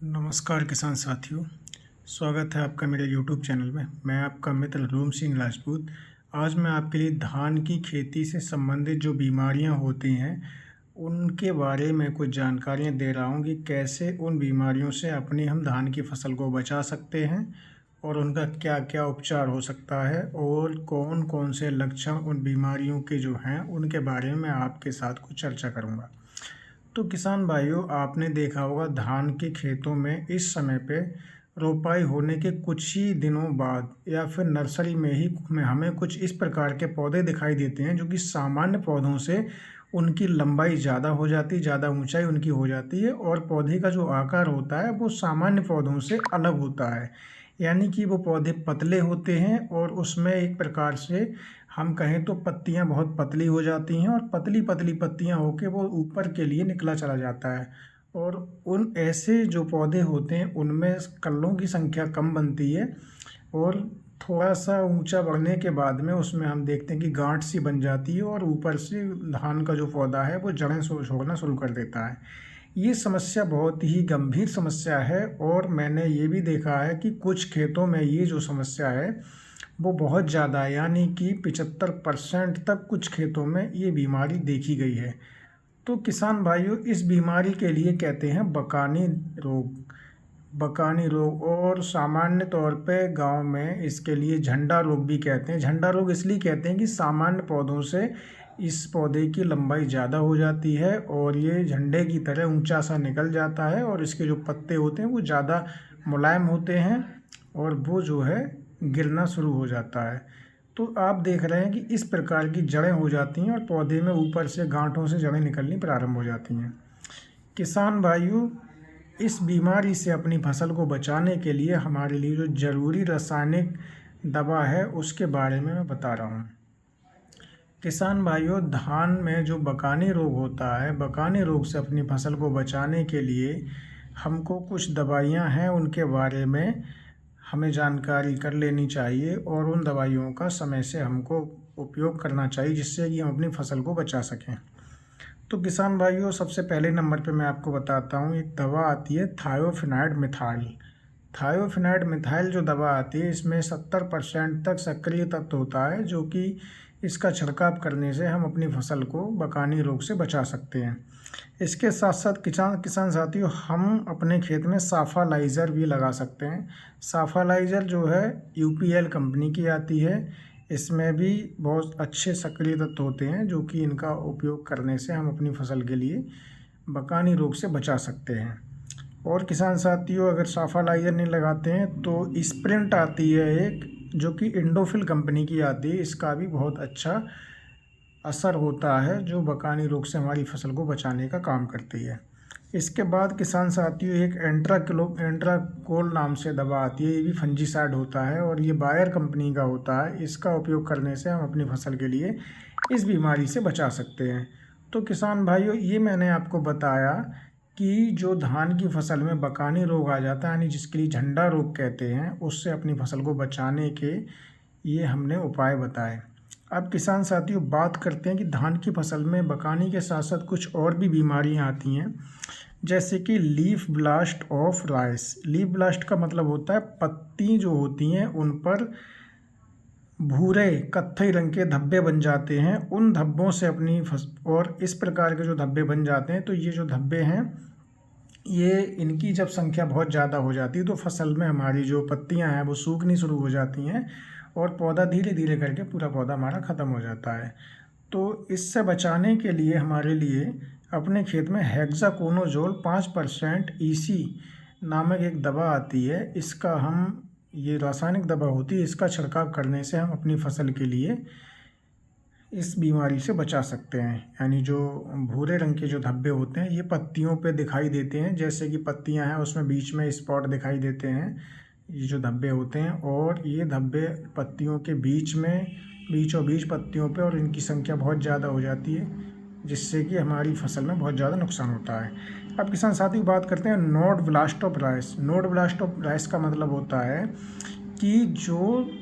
नमस्कार किसान साथियों, स्वागत है आपका मेरे YouTube चैनल में। मैं आपका मित्र रूम सिंह राजपूत। आज मैं आपके लिए धान की खेती से संबंधित जो बीमारियां होती हैं उनके बारे में कुछ जानकारियां दे रहा हूं कि कैसे उन बीमारियों से अपनी हम धान की फसल को बचा सकते हैं और उनका क्या क्या उपचार हो सकता है और कौन कौन से लक्षण उन बीमारियों के जो हैं उनके बारे में आपके साथ कुछ चर्चा करूँगा। तो किसान भाइयों, आपने देखा होगा धान के खेतों में इस समय पे रोपाई होने के कुछ ही दिनों बाद या फिर नर्सरी में ही हमें कुछ इस प्रकार के पौधे दिखाई देते हैं जो कि सामान्य पौधों से उनकी लंबाई ज़्यादा हो जाती, ज़्यादा ऊंचाई उनकी हो जाती है और पौधे का जो आकार होता है वो सामान्य पौधों से अलग होता है। यानी कि वो पौधे पतले होते हैं और उसमें एक प्रकार से हम कहें तो पत्तियां बहुत पतली हो जाती हैं और पतली पतली पत्तियां होकर वो ऊपर के लिए निकला चला जाता है। और उन ऐसे जो पौधे होते हैं उनमें कल्लों की संख्या कम बनती है और थोड़ा सा ऊंचा बढ़ने के बाद में उसमें हम देखते हैं कि गांठ सी बन जाती है और ऊपर से धान का जो पौधा है वो जड़ें छोड़ना शुरू कर देता है। ये समस्या बहुत ही गंभीर समस्या है और मैंने ये भी देखा है कि कुछ खेतों में ये जो समस्या है वो बहुत ज़्यादा है, यानी कि 75% तक कुछ खेतों में ये बीमारी देखी गई है। तो किसान भाइयों, इस बीमारी के लिए कहते हैं बकानी रोग। बकानी रोग और सामान्य तौर पे गांव में इसके लिए झंडा रोग भी कहते हैं। झंडा रोग इसलिए कहते हैं कि सामान्य पौधों से इस पौधे की लंबाई ज़्यादा हो जाती है और ये झंडे की तरह ऊंचा सा निकल जाता है और इसके जो पत्ते होते हैं वो ज़्यादा मुलायम होते हैं और वो जो है गिरना शुरू हो जाता है। तो आप देख रहे हैं कि इस प्रकार की जड़ें हो जाती हैं और पौधे में ऊपर से गांठों से जड़ें निकलनी प्रारंभ हो जाती हैं। किसान भाइयों, इस बीमारी से अपनी फसल को बचाने के लिए हमारे लिए जो ज़रूरी रासायनिक दवा है उसके बारे में मैं बता रहा हूँ। किसान भाइयों, धान में जो बकानी रोग होता है, बकानी रोग से अपनी फसल को बचाने के लिए हमको कुछ दवाइयाँ हैं उनके बारे में हमें जानकारी कर लेनी चाहिए और उन दवाइयों का समय से हमको उपयोग करना चाहिए जिससे कि हम अपनी फसल को बचा सकें। तो किसान भाइयों, सबसे पहले नंबर पे मैं आपको बताता हूँ, एक दवा आती है थायोफिनाइड मिथाइल। थायोफिनाइड मिथाइल जो दवा आती है इसमें 70% तक सक्रिय तत्व होता है जो कि इसका छिड़काव करने से हम अपनी फसल को बकानी रोग से बचा सकते हैं। इसके साथ साथ किसान साथियों, हम अपने खेत में साफालाइज़र भी लगा सकते हैं। साफालाइज़र जो है यूपीएल कंपनी की आती है। इसमें भी बहुत अच्छे सक्रिय तत्व होते हैं जो कि इनका उपयोग करने से हम अपनी फसल के लिए बकानी रोग से बचा सकते हैं। और किसान साथियों, अगर साफालाइज़र नहीं लगाते हैं तो स्प्रिंट आती है एक, जो कि इंडोफिल कंपनी की आती है। इसका भी बहुत अच्छा असर होता है जो बकानी रोग से हमारी फसल को बचाने का काम करती है। इसके बाद किसान साथियों, एक एंट्राकोल नाम से दवा आती है। ये भी फंजीसाइड होता है और ये बायर कंपनी का होता है। इसका उपयोग करने से हम अपनी फसल के लिए इस बीमारी से बचा सकते हैं। तो किसान भाइयों, ये मैंने आपको बताया कि जो धान की फसल में बकानी रोग आ जाता है, यानी जिसके लिए झंडा रोग कहते हैं, उससे अपनी फसल को बचाने के ये हमने उपाय बताए। अब किसान साथियों, बात करते हैं कि धान की फसल में बकानी के साथ साथ कुछ और भी बीमारियां आती हैं, जैसे कि leaf blast of rice. Leaf blast का मतलब होता है पत्ती जो होती हैं उन पर भूरे कत्थई रंग के धब्बे बन जाते हैं। उन धब्बों से अपनी और इस प्रकार के जो धब्बे बन जाते हैं, तो ये जो धब्बे हैं ये इनकी जब संख्या बहुत ज़्यादा हो जाती है तो फसल में हमारी जो पत्तियां हैं वो सूखनी शुरू हो जाती हैं और पौधा धीरे धीरे करके पूरा पौधा हमारा ख़त्म हो जाता है। तो इससे बचाने के लिए हमारे लिए अपने खेत में हेक्साकोनाजोल 5% EC नामक एक दवा आती है। इसका हम ये रासायनिक दवा होती है, इसका छिड़काव करने से हम अपनी फसल के लिए इस बीमारी से बचा सकते हैं। यानी जो भूरे रंग के जो धब्बे होते हैं ये पत्तियों पे दिखाई देते हैं, जैसे कि पत्तियां हैं उसमें बीच में स्पॉट दिखाई देते हैं, ये जो धब्बे होते हैं। और ये धब्बे पत्तियों के बीचों बीच पत्तियों पे, और इनकी संख्या बहुत ज़्यादा हो जाती है जिससे कि हमारी फसल में बहुत ज़्यादा नुकसान होता है। अब किसान साथी बात करते हैं node blast of rice. Node blast of rice का मतलब होता है कि जो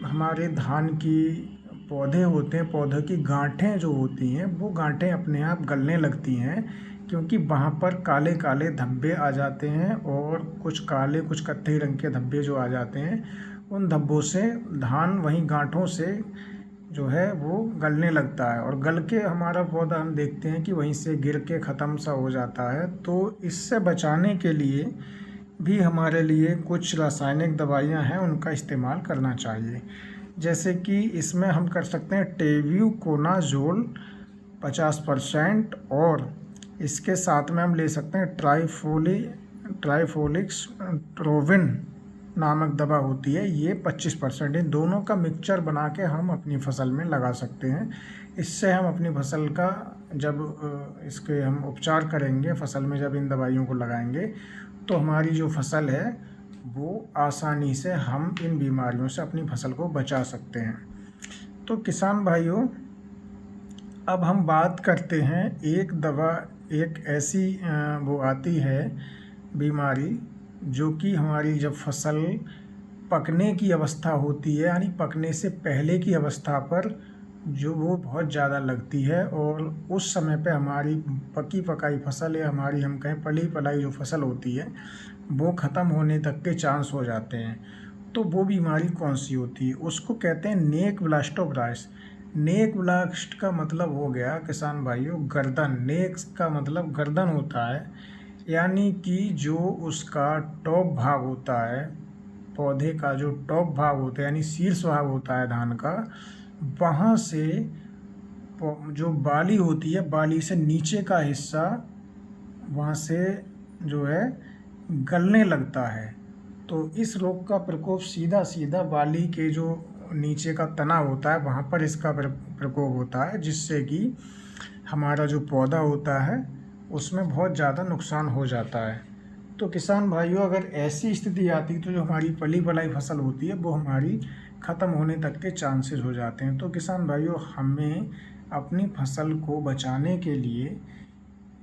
हमारे धान की पौधे होते हैं, पौधे की गांठें जो होती हैं वो गांठें अपने आप गलने लगती हैं क्योंकि वहाँ पर काले काले धब्बे आ जाते हैं और कुछ काले कुछ कत्थई रंग के धब्बे जो आ जाते हैं, उन धब्बों से धान वहीं गांठों से जो है वो गलने लगता है और गल के हमारा पौधा हम देखते हैं कि वहीं से गिर के ख़त्म सा हो जाता है। तो इससे बचाने के लिए भी हमारे लिए कुछ रासायनिक दवाइयाँ हैं, उनका इस्तेमाल करना चाहिए। जैसे कि इसमें हम कर सकते हैं टेब्यूकोनाजोल 50% और इसके साथ में हम ले सकते हैं ट्राइफोलिक्सट्रोविन नामक दवा होती है, ये 25%। इन दोनों का मिक्सचर बना के हम अपनी फसल में लगा सकते हैं। इससे हम अपनी फसल का जब इसके हम उपचार करेंगे, फसल में जब इन दवाइयों को लगाएंगे तो हमारी जो फसल है वो आसानी से हम इन बीमारियों से अपनी फसल को बचा सकते हैं। तो किसान भाइयों, अब हम बात करते हैं एक ऐसी वो आती है बीमारी जो कि हमारी जब फसल पकने की अवस्था होती है, यानी पकने से पहले की अवस्था पर जो वो बहुत ज़्यादा लगती है और उस समय पे हमारी पकी पकाई फसल या हमारी हम कहें पली पलाई जो फसल होती है वो ख़त्म होने तक के चांस हो जाते हैं। तो वो बीमारी कौन सी होती है? उसको कहते हैं नेक ब्लास्टोब्राइस। नेक ब्लास्ट का मतलब हो गया किसान भाइयों गर्दन। नेक का मतलब गर्दन होता है, यानी कि जो उसका टॉप भाग होता है, पौधे का जो टॉप भाग होता है यानी शीर्ष भाग होता है धान का, वहाँ से जो बाली होती है, बाली से नीचे का हिस्सा वहाँ से जो है गलने लगता है। तो इस रोग का प्रकोप सीधा बाली के जो नीचे का तना होता है वहाँ पर इसका प्रकोप होता है, जिससे कि हमारा जो पौधा होता है उसमें बहुत ज़्यादा नुकसान हो जाता है। तो किसान भाइयों, अगर ऐसी स्थिति आती तो जो हमारी पली बलाई फसल होती है वो हमारी ख़त्म होने तक के चांसेस हो जाते हैं। तो किसान भाइयों, हमें अपनी फसल को बचाने के लिए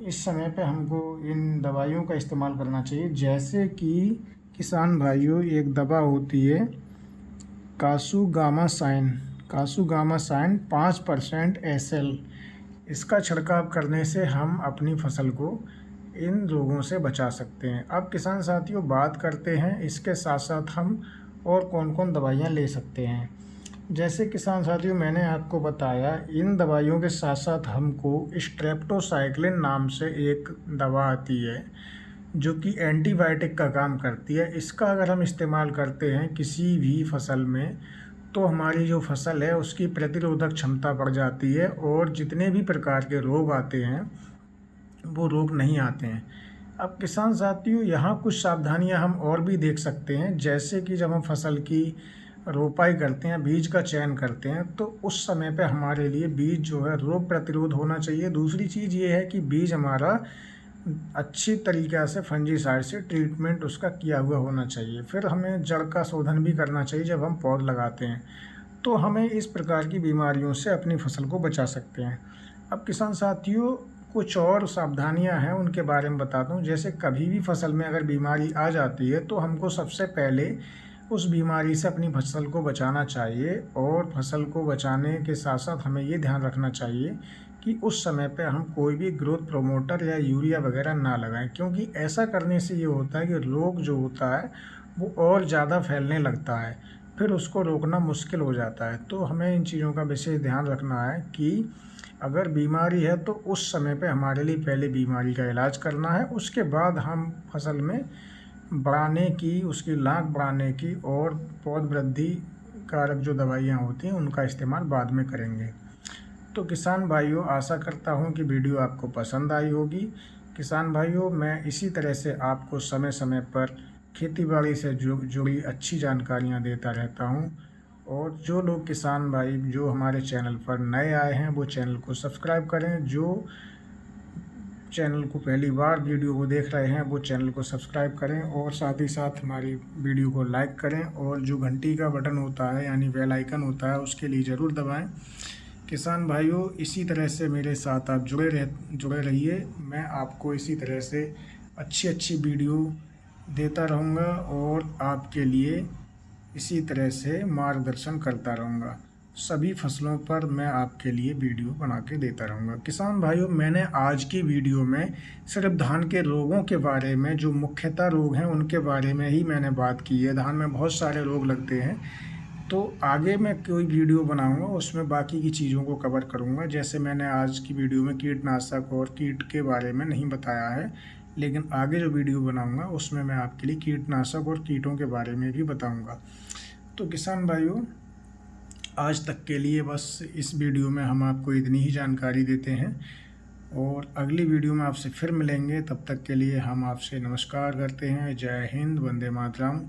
इस समय पे हमको इन दवाइयों का इस्तेमाल करना चाहिए। जैसे कि किसान भाइयों, एक दवा होती है कासुगामासाइन 5% SL। इसका छिड़काव करने से हम अपनी फसल को इन रोगों से बचा सकते हैं। अब किसान साथियों, बात करते हैं इसके साथ साथ हम और कौन कौन दवाइयाँ ले सकते हैं। जैसे किसान साथियों, मैंने आपको बताया इन दवाइयों के साथ साथ हमको स्ट्रेप्टोसाइक्लिन नाम से एक दवा आती है जो कि एंटीबायोटिक का काम करती है। इसका अगर हम इस्तेमाल करते हैं किसी भी फसल में तो हमारी जो फसल है उसकी प्रतिरोधक क्षमता बढ़ जाती है और जितने भी प्रकार के रोग आते हैं वो रोग नहीं आते हैं। अब किसान साथियों, यहाँ कुछ सावधानियाँ हम और भी देख सकते हैं। जैसे कि जब हम फसल की रोपाई करते हैं, बीज का चयन करते हैं, तो उस समय पे हमारे लिए बीज जो है रोग प्रतिरोध होना चाहिए। दूसरी चीज़ ये है कि बीज हमारा अच्छी तरीक़े से फंजीसाइड से ट्रीटमेंट उसका किया हुआ होना चाहिए। फिर हमें जड़ का शोधन भी करना चाहिए जब हम पौध लगाते हैं। तो हमें इस प्रकार की बीमारियों से अपनी फसल को बचा सकते हैं। अब किसान साथियों, कुछ और सावधानियां हैं, उनके बारे में बताता हूँ। जैसे कभी भी फसल में अगर बीमारी आ जाती है तो हमको सबसे पहले उस बीमारी से अपनी फसल को बचाना चाहिए और फसल को बचाने के साथ साथ हमें ये ध्यान रखना चाहिए कि उस समय पे हम कोई भी ग्रोथ प्रोमोटर या यूरिया वगैरह ना लगाएं, क्योंकि ऐसा करने से ये होता है कि रोग जो होता है वो और ज़्यादा फैलने लगता है, फिर उसको रोकना मुश्किल हो जाता है। तो हमें इन चीज़ों का विशेष ध्यान रखना है कि अगर बीमारी है तो उस समय पे हमारे लिए पहले बीमारी का इलाज करना है, उसके बाद हम फसल में बढ़ाने की, उसकी लाख बढ़ाने की और पौध वृद्धि कारक जो दवाइयाँ होती हैं उनका इस्तेमाल बाद में करेंगे। तो किसान भाइयों, आशा करता हूँ कि वीडियो आपको पसंद आई होगी। किसान भाइयों, मैं इसी तरह से आपको समय समय पर खेतीबाड़ी से जुड़ी अच्छी जानकारियाँ देता रहता हूँ। और जो लोग किसान भाई जो हमारे चैनल पर नए आए हैं वो चैनल को सब्सक्राइब करें, जो चैनल को पहली बार वीडियो को देख रहे हैं वो चैनल को सब्सक्राइब करें और साथ ही साथ हमारी वीडियो को लाइक करें और जो घंटी का बटन होता है यानी बेल आइकन होता है उसके लिए ज़रूर दबाएं। किसान भाइयों, इसी तरह से मेरे साथ आप जुड़े रहिए। मैं आपको इसी तरह से अच्छी वीडियो देता रहूँगा और आपके लिए इसी तरह से मार्गदर्शन करता रहूँगा। सभी फसलों पर मैं आपके लिए वीडियो बना के देता रहूँगा। किसान भाइयों, मैंने आज की वीडियो में सिर्फ धान के रोगों के बारे में, जो मुख्यतः रोग हैं उनके बारे में ही मैंने बात की है। धान में बहुत सारे रोग लगते हैं, तो आगे मैं कोई वीडियो बनाऊंगा उसमें बाकी की चीज़ों को कवर करूंगा। जैसे मैंने आज की वीडियो में कीटनाशक और कीट के बारे में नहीं बताया है, लेकिन आगे जो वीडियो बनाऊंगा उसमें मैं आपके लिए कीटनाशक और कीटों के बारे में भी बताऊंगा। तो किसान भाइयों, आज तक के लिए बस इस वीडियो में हम आपको इतनी ही जानकारी देते हैं और अगली वीडियो में आपसे फिर मिलेंगे। तब तक के लिए हम आपसे नमस्कार करते हैं। जय हिंद, वंदे मातरम।